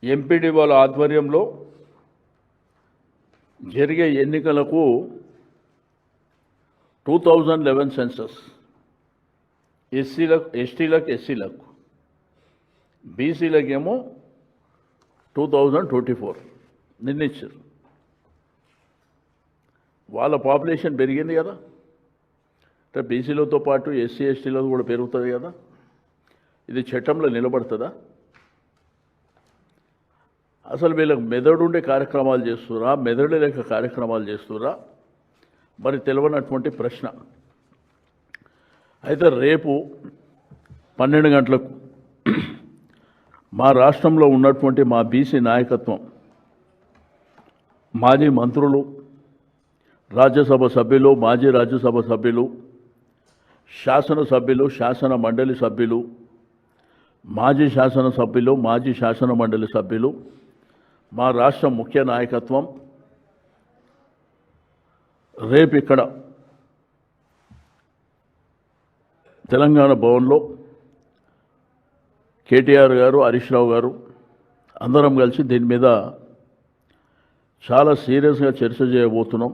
MPD వాళ్ళ ఆధ్వర్యంలో జరిగే ఎన్నికలకు 2011 సెన్సస్ ఎస్టీలకు బీసీలకేమో 2024 నిర్ణయించారు. వాళ్ళ పాపులేషన్ పెరిగింది కదా, అంటే బీసీలతో పాటు ఎస్సీ ఎస్టీలతో కూడా పెరుగుతుంది కదా. ఇది చట్టంలో నిలబడుతుందా? అసలు వీళ్ళకి మెదడుండే కార్యక్రమాలు చేస్తురా, మెదడు లేక కార్యక్రమాలు చేస్తురా మరి తెలియనటువంటి ప్రశ్న. అయితే రేపు 12 గంటలకు మా రాష్ట్రంలో ఉన్నటువంటి మా బీసీ నాయకత్వం, మాజీ మంత్రులు, రాజ్యసభ సభ్యులు, మాజీ రాజ్యసభ సభ్యులు, శాసనసభ్యులు, శాసన మండలి సభ్యులు, మాజీ శాసనసభ్యులు, మాజీ శాసన మండలి సభ్యులు, మా రాష్ట్ర ముఖ్య నాయకత్వం రేపు ఇక్కడ తెలంగాణ భవన్లో కేటీఆర్ గారు, హరీష్ రావు గారు అందరం కలిసి దీని మీద చాలా సీరియస్గా చర్చ చేయబోతున్నాం.